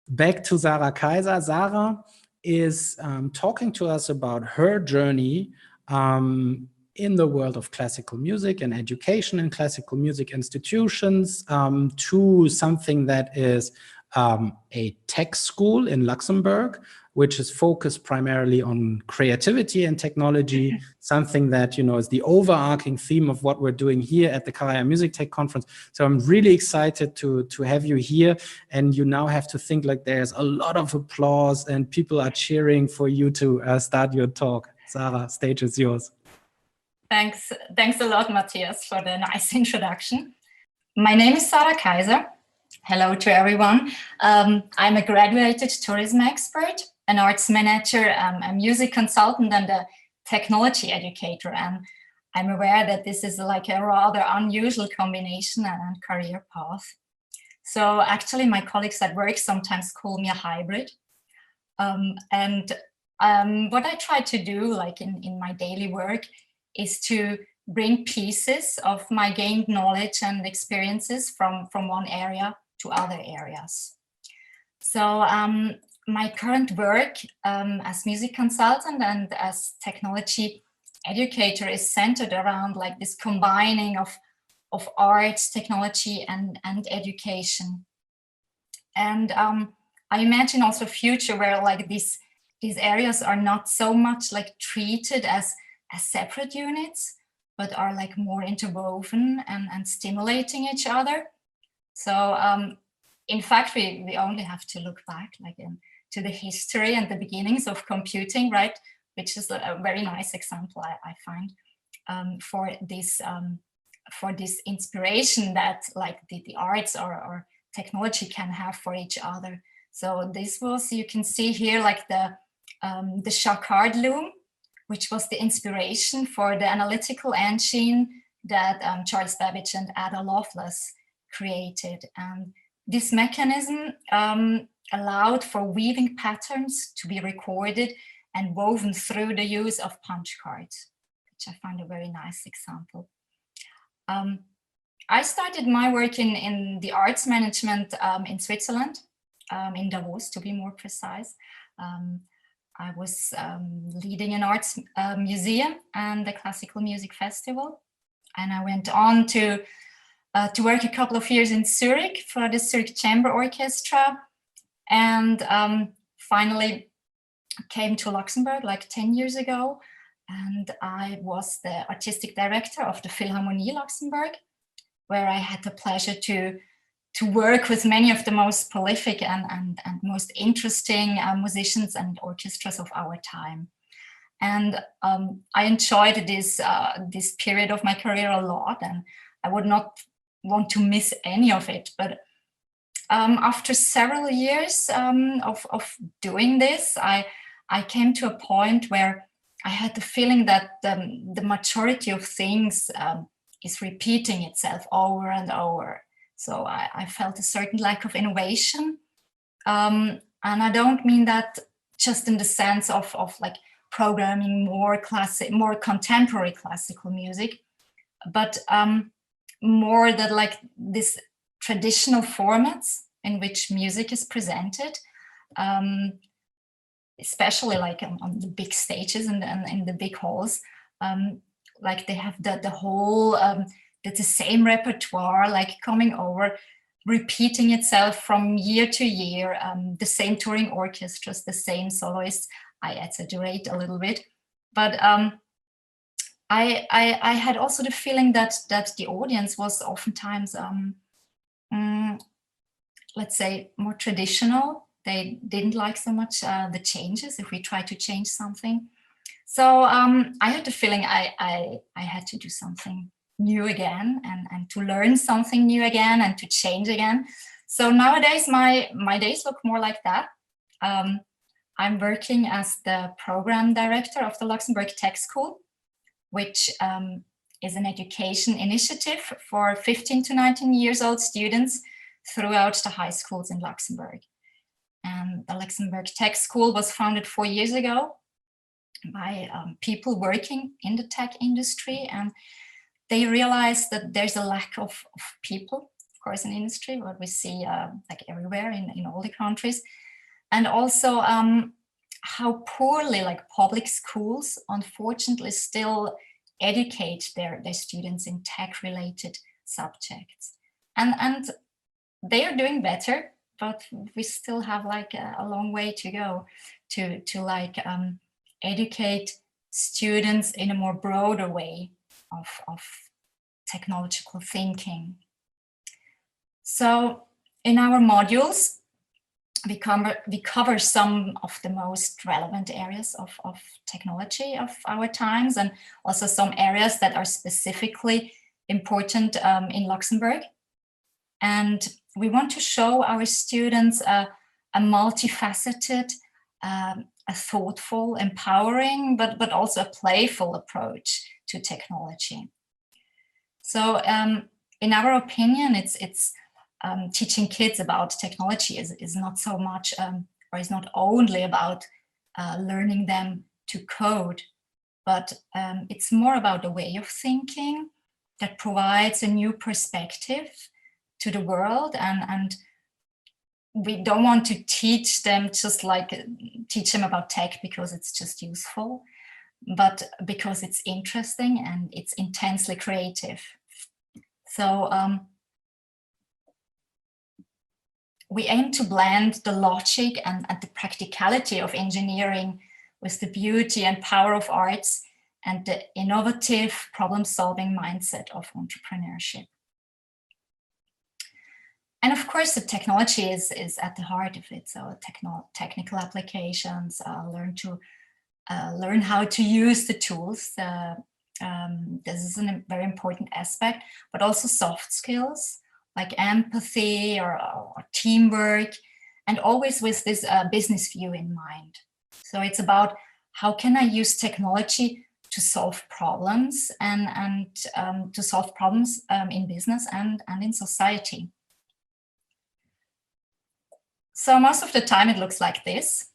back to Sara Kaiser. Sara is talking to us about her journey in the world of classical music and education in classical music institutions to something that is a tech school in Luxembourg, which is focused primarily on creativity and technology, something that, you know, is the overarching theme of what we're doing here at the Karajan Music Tech Conference. So I'm really excited to have you here, and you now have to think like there's a lot of applause and people are cheering for you to start your talk. Sara, stage is yours. Thanks a lot, Matthias, for the nice introduction. My name is Sara Kaiser. Hello to everyone. I'm a graduated tourism expert, an arts manager, a music consultant, and a technology educator. And I'm aware that this is like a rather unusual combination and career path. So actually, my colleagues at work sometimes call me a hybrid. What I try to do, like in my daily work, is to bring pieces of my gained knowledge and experiences from one area to other areas. So my current work as music consultant and as technology educator is centered around like this combining of arts, technology, and education. And I imagine also a future where like these areas are not so much like treated as separate units, but are like more interwoven and stimulating each other. So in fact, we only have to look back like to the history and the beginnings of computing, right? Which is a very nice example, I find, for this inspiration that like the arts or technology can have for each other. So this was, you can see here like the Jacquard loom, which was the inspiration for the analytical engine that Charles Babbage and Ada Lovelace created. And this mechanism allowed for weaving patterns to be recorded and woven through the use of punch cards, which I find a very nice example. I started my work in the arts management in Switzerland, in Davos to be more precise. I was leading an arts museum and a classical music festival. And I went on to work a couple of years in Zurich for the Zurich Chamber Orchestra. And finally came to Luxembourg like 10 years ago. And I was the artistic director of the Philharmonie Luxembourg, where I had the pleasure to work with many of the most prolific and most interesting musicians and orchestras of our time. And I enjoyed this period of my career a lot, and I would not want to miss any of it. But after several years of doing this, I came to a point where I had the feeling that the majority of things is repeating itself over and over. So I felt a certain lack of innovation. And I don't mean that just in the sense of like programming more contemporary classical music, but more that like this traditional formats in which music is presented, especially like on the big stages and in the big halls, like they have the whole, the same repertoire, like coming over, repeating itself from year to year, the same touring orchestras, the same soloists. I exaggerate a little bit, but I had also the feeling that the audience was oftentimes, let's say, more traditional. They didn't like so much the changes if we try to change something. So I had the feeling I had to do something new again and to learn something new again and to change again. So nowadays my days look more like that. I'm working as the program director of the Luxembourg Tech School, which is an education initiative for 15 to 19 years old students throughout the high schools in Luxembourg. And the Luxembourg Tech School was founded 4 years ago by people working in the tech industry, and they realized that there's a lack of people course, in industry, what we see like everywhere in all the countries. And also how poorly like public schools, unfortunately, still educate their students in tech-related subjects. And they are doing better, but we still have like a long way to go to like educate students in a more broader way of technological thinking. So in our modules, we cover some of the most relevant areas of technology of our times, and also some areas that are specifically important in Luxembourg. And we want to show our students a multifaceted, a thoughtful, empowering, but also a playful approach to technology. So in our opinion, it's teaching kids about technology is not so much, or is not only about learning them to code, but it's more about a way of thinking that provides a new perspective to the world. And we don't want to teach them just like teach them about tech because it's just useful, but because it's interesting and it's intensely creative. So we aim to blend the logic and the practicality of engineering with the beauty and power of arts and the innovative problem-solving mindset of entrepreneurship. And of course, the technology is at the heart of it. So technical applications, learn how to use the tools. This is a very important aspect, but also soft skills like empathy or teamwork, and always with this business view in mind. So it's about how can I use technology to solve problems and to solve problems in business and in society. So most of the time it looks like this.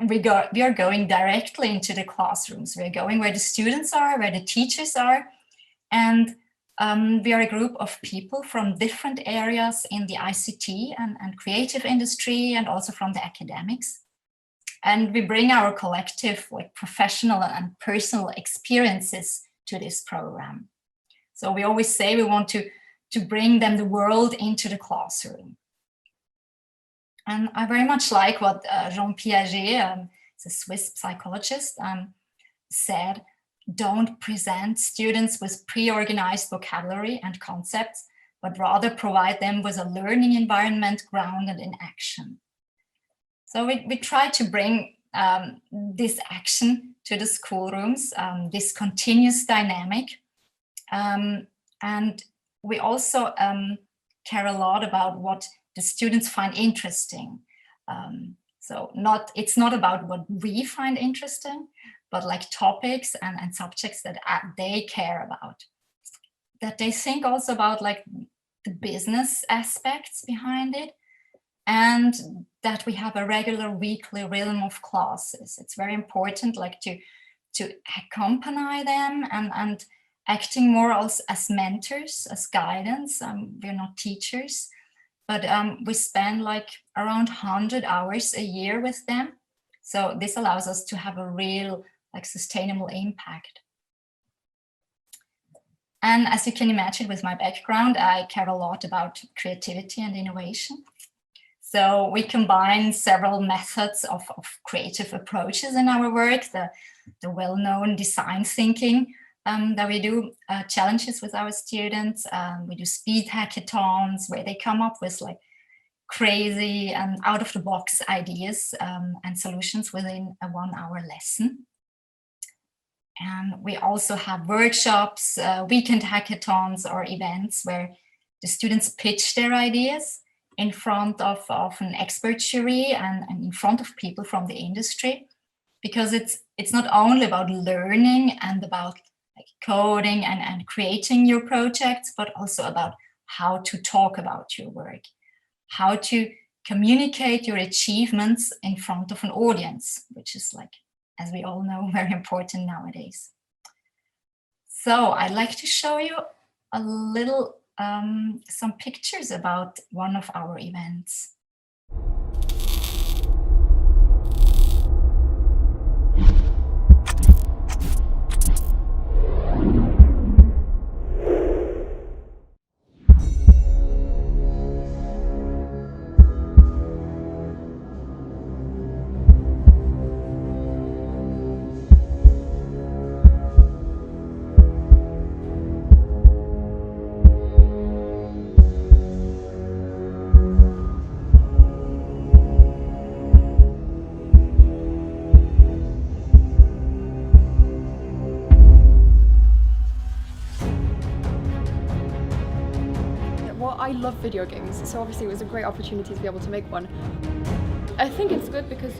We are going directly into the classrooms. We're going where the students are, where the teachers are, and we are a group of people from different areas in the ICT and creative industry, and also from the academics. And we bring our collective like professional and personal experiences to this program. So we always say we want to bring them the world into the classroom. And I very much like what Jean Piaget, a Swiss psychologist, said: don't present students with pre-organized vocabulary and concepts, but rather provide them with a learning environment grounded in action. So we try to bring this action to the schoolrooms, this continuous dynamic. And we also care a lot about what the students find interesting. So it's not about what we find interesting, but like topics and subjects that they care about, that they think also about like the business aspects behind it, and that we have a regular weekly rhythm of classes. It's very important like to accompany them and acting more as mentors, as guidance. We're not teachers, but we spend like around 100 hours a year with them. So this allows us to have a real like sustainable impact. And as you can imagine, with my background, I care a lot about creativity and innovation. So we combine several methods of creative approaches in our work, the well-known design thinking that we do, challenges with our students. We do speed hackathons where they come up with like crazy and out-of-the-box ideas and solutions within a 1-hour lesson. And we also have workshops, weekend hackathons, or events where the students pitch their ideas in front of an expert jury and in front of people from the industry, because it's not only about learning and about like coding and creating your projects, but also about how to talk about your work, how to communicate your achievements in front of an audience, which is like, as we all know, very important nowadays. So I'd like to show you a little some pictures about one of our events. I love video games, so obviously it was a great opportunity to be able to make one. I think it's good because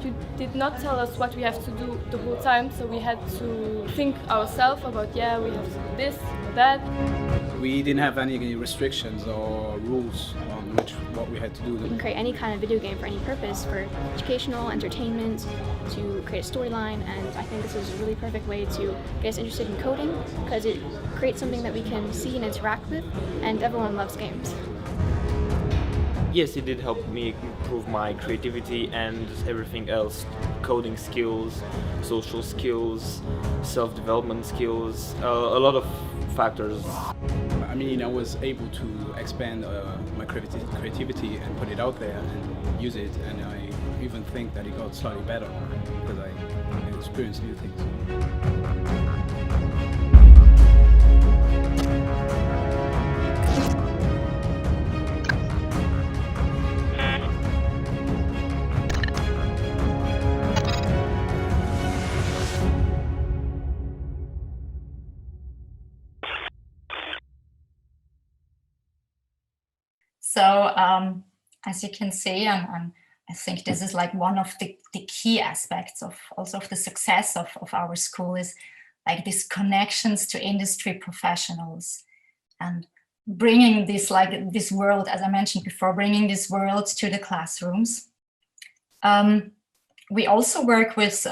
you did not tell us what we have to do the whole time, so we had to think ourselves about, yeah, we have to do this or that. We didn't have any restrictions or rules on what we had to do. You can create any kind of video game for any purpose, for educational, entertainment, to create a storyline, and I think this is a really perfect way to get us interested in coding because it creates something that we can see and interact with, and everyone loves games. Yes, it did help me improve my creativity and everything else. Coding skills, social skills, self-development skills, a lot of factors. I mean, I was able to expand my creativity and put it out there and use it, and I even think that it got slightly better because I experienced new things. So as you can see, and I think this is like one of the key aspects of also of the success of our school is like these connections to industry professionals and bringing this world, as I mentioned before, bringing this world to the classrooms. We also work with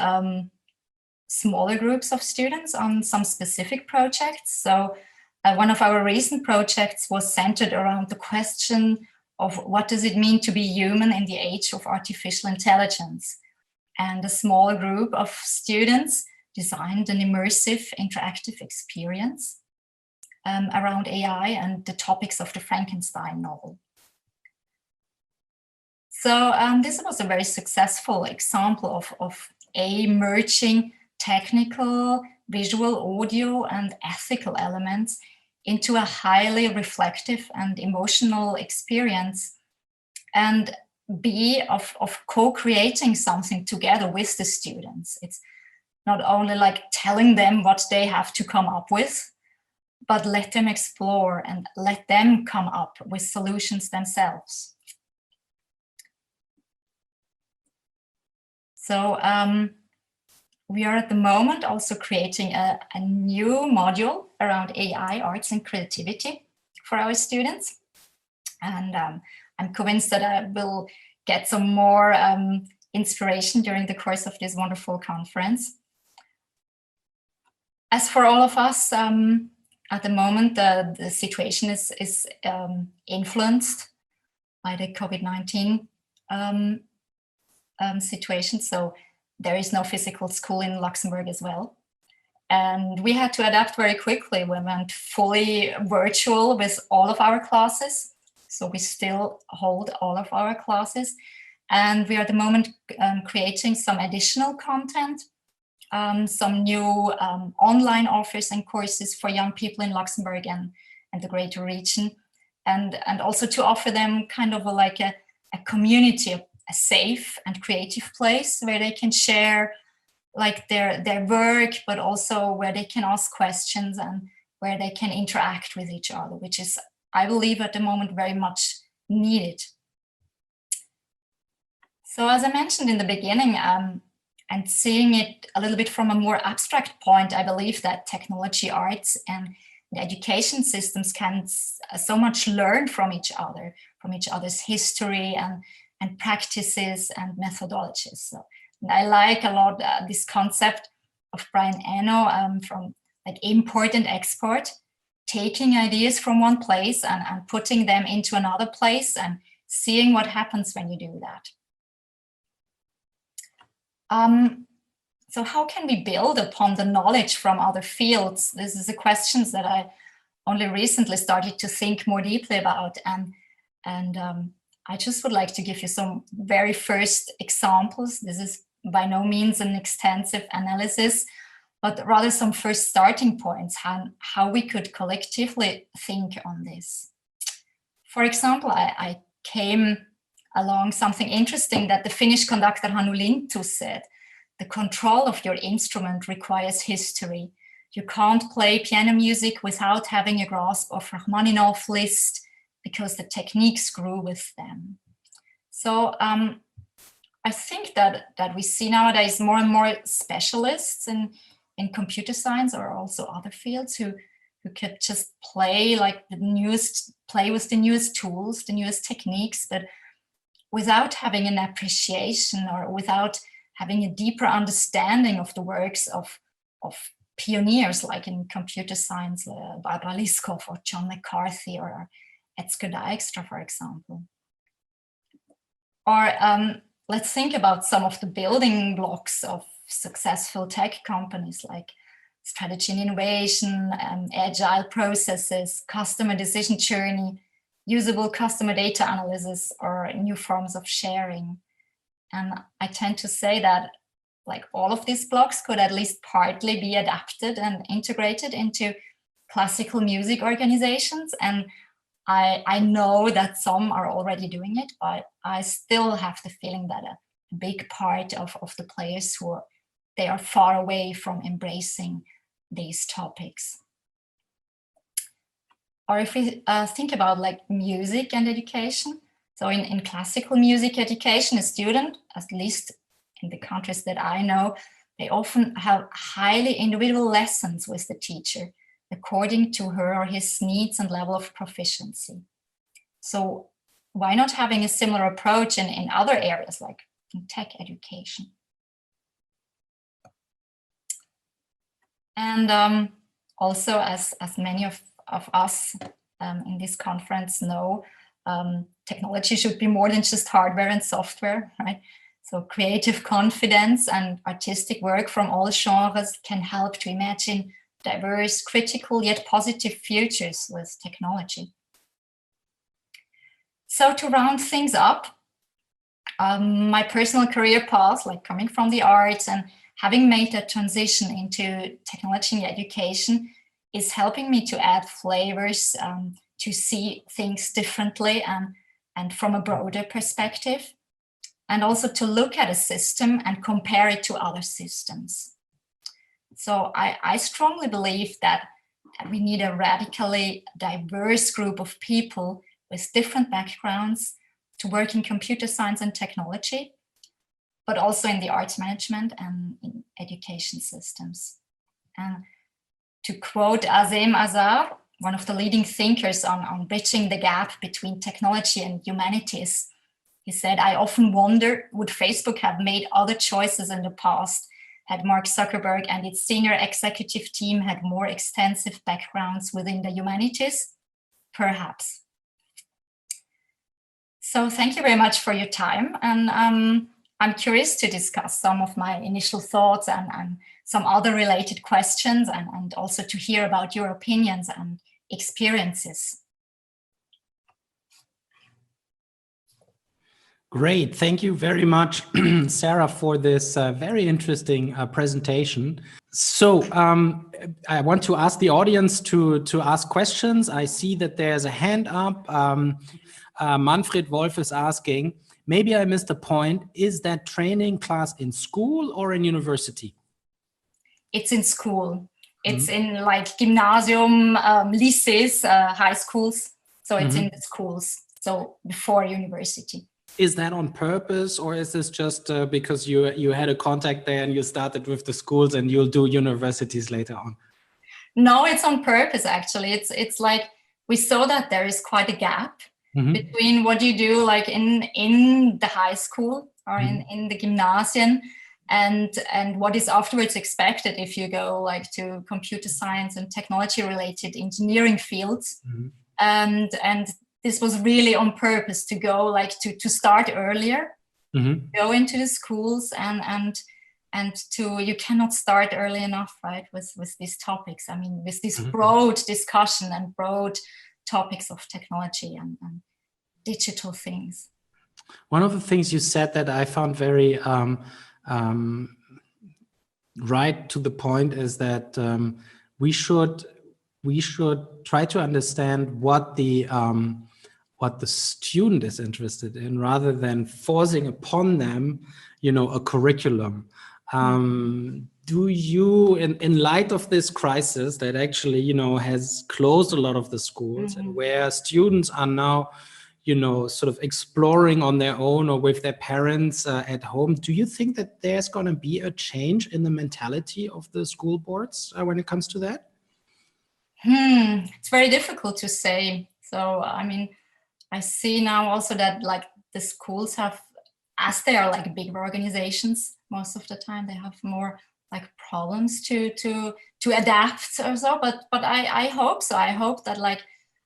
smaller groups of students on some specific projects. So one of our recent projects was centered around the question of what does it mean to be human in the age of artificial intelligence. And a small group of students designed an immersive interactive experience around AI and the topics of the Frankenstein novel. So this was a very successful example of merging technical, visual, audio, and ethical elements into a highly reflective and emotional experience, and B, of co-creating something together with the students. It's not only like telling them what they have to come up with, but let them explore and let them come up with solutions themselves. So we are at the moment also creating a new module around AI, arts and creativity for our students. And I'm convinced that I will get some more inspiration during the course of this wonderful conference. As for all of us, at the moment, the situation is influenced by the COVID-19 situation. So there is no physical school in Luxembourg as well. And we had to adapt very quickly. We went fully virtual with all of our classes. So we still hold all of our classes. And we are at the moment creating some additional content, some new online offers and courses for young people in Luxembourg and the greater region. And also to offer them kind of like a community, a safe and creative place where they can share like their work, but also where they can ask questions and where they can interact with each other, which is, I believe, at the moment very much needed. So as I mentioned in the beginning, and seeing it a little bit from a more abstract point, I believe that technology, arts, and the education systems can so much learn from each other, from each other's history and practices and methodologies. So I like a lot this concept of Brian Eno from like import and export, taking ideas from one place and putting them into another place and seeing what happens when you do that. So how can we build upon the knowledge from other fields? This is a question that I only recently started to think more deeply about. And I just would like to give you some very first examples. This is by no means an extensive analysis, but rather some first starting points, how we could collectively think on this. For example, I came along something interesting that the Finnish conductor Hannu Lintu said. The control of your instrument requires history. You can't play piano music without having a grasp of Rachmaninoff Liszt because the techniques grew with them. So I think that we see nowadays more and more specialists in computer science or also other fields who could just play like play with the newest tools, the newest techniques, but without having an appreciation or without having a deeper understanding of the works of pioneers like in computer science, Barbara Liskov or John McCarthy or Edsger Dijkstra, for example. Or let's think about some of the building blocks of successful tech companies like strategy and innovation, agile processes, customer decision journey, usable customer data analysis, or new forms of sharing. And I tend to say that like all of these blocks could at least partly be adapted and integrated into classical music organizations. And I know that some are already doing it, but I still have the feeling that a big part of the players they are far away from embracing these topics. Or if we think about like music and education, so in classical music education, a student, at least in the countries that I know, they often have highly individual lessons with the teacher according to her or his needs and level of proficiency. So why not having a similar approach in other areas like in tech education? And also, as many of us in this conference know, technology should be more than just hardware and software, right? So creative confidence and artistic work from all genres can help to imagine diverse, critical, yet positive futures with technology. So to round things up, my personal career path, like coming from the arts and having made that transition into technology education, is helping me to add flavors, to see things differently and from a broader perspective, and also to look at a system and compare it to other systems. So I strongly believe that we need a radically diverse group of people with different backgrounds to work in computer science and technology, but also in the arts management and in education systems. And to quote Azem Azar, one of the leading thinkers on bridging the gap between technology and humanities, he said, "I often wonder, would Facebook have made other choices in the past had Mark Zuckerberg and its senior executive team had more extensive backgrounds within the humanities? Perhaps." So thank you very much for your time. And I'm curious to discuss some of my initial thoughts and some other related questions and also to hear about your opinions and experiences. Great. Thank you very much, Sara, for this very interesting presentation. So I want to ask the audience to ask questions. I see that there's a hand up. Manfred Wolf is asking, maybe I missed a point. Is that training class in school or in university? It's in school. It's in like gymnasium, lycées, high schools. So it's in the schools, so before university. Is that on purpose, or is this just because you had a contact there and you started with the schools and you'll do universities later on? No, it's on purpose, actually. It's like we saw that there is quite a gap between what you do like in the high school or in the gymnasium and what is afterwards expected if you go like to computer science and technology related engineering fields. And this was really on purpose to go like to start earlier, go into the schools and to, you cannot start early enough, right, with these topics. I mean, with this broad discussion and broad topics of technology and digital things. One of the things you said that I found very right to the point is that we should try to understand what the student is interested in, rather than forcing upon them, you know, a curriculum. Do you, in light of this crisis that actually, you know, has closed a lot of the schools and where students are now, you know, sort of exploring on their own or with their parents at home, do you think that there's going to be a change in the mentality of the school boards when it comes to that? It's very difficult to say. So, I mean, I see now also that like the schools have, as they are like bigger organizations, most of the time they have more like problems to adapt or so. But I hope so. I hope that like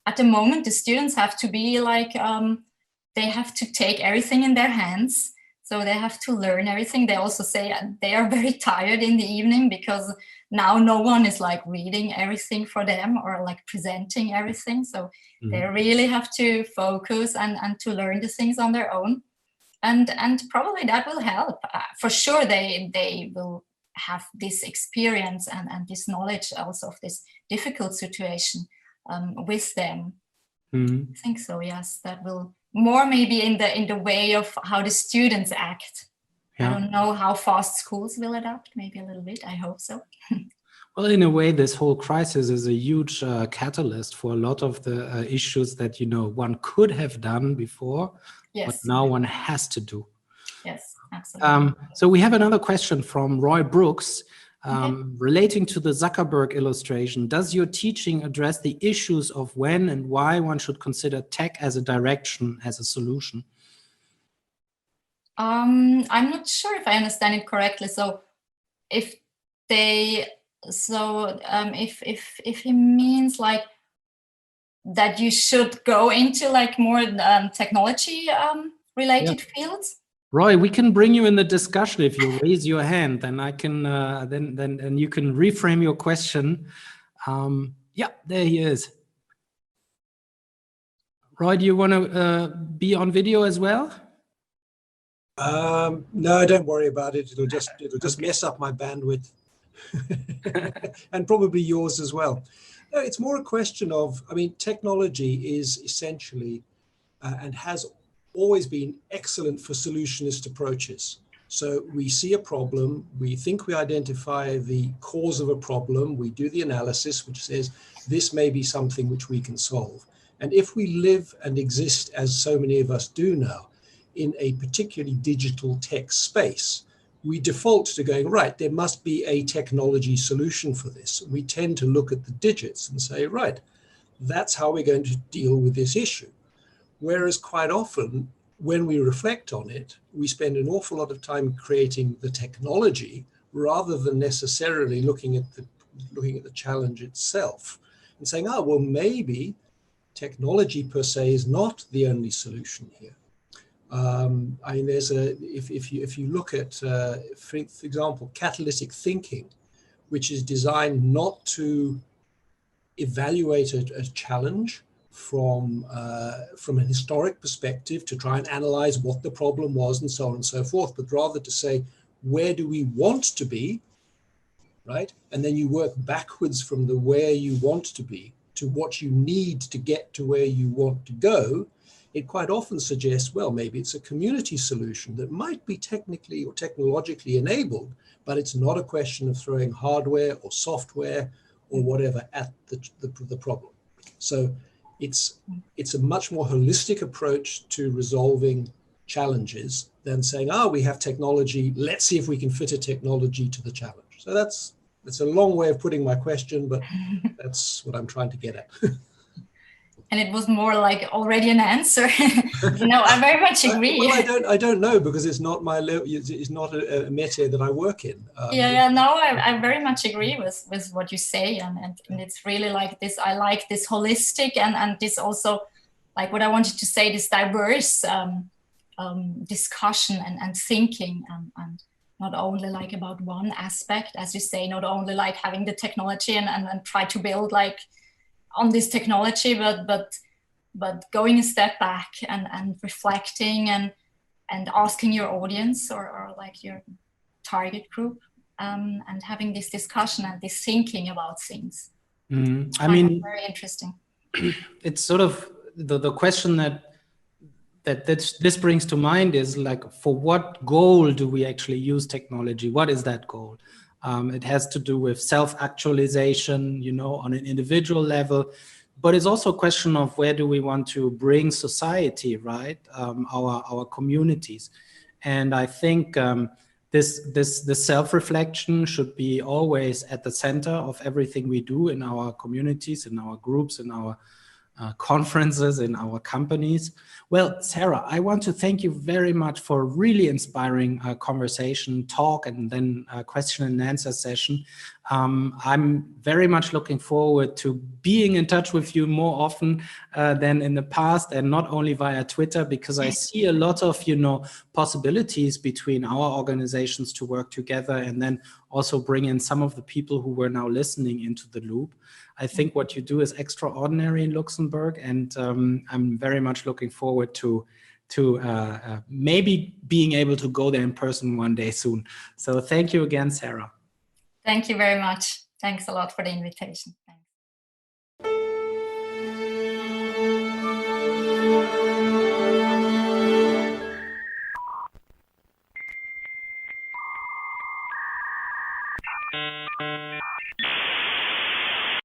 at the moment the students have to be like, they have to take everything in their hands. So they have to learn everything. They also say they are very tired in the evening because now no one is like reading everything for them or like presenting everything. So they really have to focus and to learn the things on their own. And probably that will help. For sure, they will have this experience and this knowledge also of this difficult situation with them. I think so, yes. That will more maybe in the way of how the students act. I don't know how fast schools will adapt, maybe a little bit. I hope so. Well, in a way, this whole crisis is a huge catalyst for a lot of the issues that, you know, one could have done before, but now one has to do. Yes, absolutely. So we have another question from Roy Brooks relating to the Zuckerberg illustration. Does your teaching address the issues of when and why one should consider tech as a direction, as a solution? I'm not sure if I understand it correctly. So if they, if he means like that you should go into like more technology related fields. Roy, we can bring you in the discussion if you raise your hand. Then I can then you can reframe your question. Yeah, there he is. Roy, do you want to be on video as well? No, don't worry about it. It'll just mess up my bandwidth, and probably yours as well. No, it's more a question of, I mean, technology is essentially and has always been excellent for solutionist approaches. So we see a problem, we think we identify the cause of a problem, we do the analysis, which says this may be something which we can solve. And if we live and exist, as so many of us do now, in a particularly digital tech space, we default to going, right, there must be a technology solution for this. We tend to look at the digits and say, right, that's how we're going to deal with this issue. Whereas quite often, when we reflect on it, we spend an awful lot of time creating the technology rather than necessarily looking at the challenge itself and saying, oh, well, maybe technology per se is not the only solution here. I mean, there's if you look at, for example, catalytic thinking, which is designed not to evaluate a challenge from a historic perspective to try and analyze what the problem was and so on and so forth, but rather to say, where do we want to be, right? And then you work backwards from the where you want to be to what you need to get to where you want to go. It quite often suggests, well, maybe it's a community solution that might be technically or technologically enabled, but it's not a question of throwing hardware or software or whatever at the problem. So it's a much more holistic approach to resolving challenges than saying, oh, we have technology, let's see if we can fit a technology to the challenge. So that's a long way of putting my question, but that's what I'm trying to get at. and it was more like already an answer. No, I very much agree. Well, I don't know, because it's not it's not a métier that I work in. No, I very much agree with what you say, and it's really like this. I like this holistic and this also, like what I wanted to say, this diverse discussion and thinking, and not only like about one aspect, as you say, not only like having the technology and try to build like on this technology, but going a step back and reflecting and asking your audience or like your target group, and having this discussion and this thinking about things. I mean, very interesting. It's sort of the question that this brings to mind is like, for what goal do we actually use technology? What is that goal? It has to do with self-actualization, you know, on an individual level, but it's also a question of where do we want to bring society, right? Our communities. And I think this self-reflection should be always at the center of everything we do in our communities, in our groups, in our conferences, in our companies. Well, Sara, I want to thank you very much for a really inspiring conversation, talk, and then a question and answer session. I'm very much looking forward to being in touch with you more often than in the past, and not only via Twitter, because I see a lot of, you know, possibilities between our organizations to work together, and then also bring in some of the people who were now listening into the loop. I think what you do is extraordinary in Luxembourg, and I'm very much looking forward to maybe being able to go there in person one day soon. So thank you again, Sara. Thank you very much. Thanks a lot for the invitation.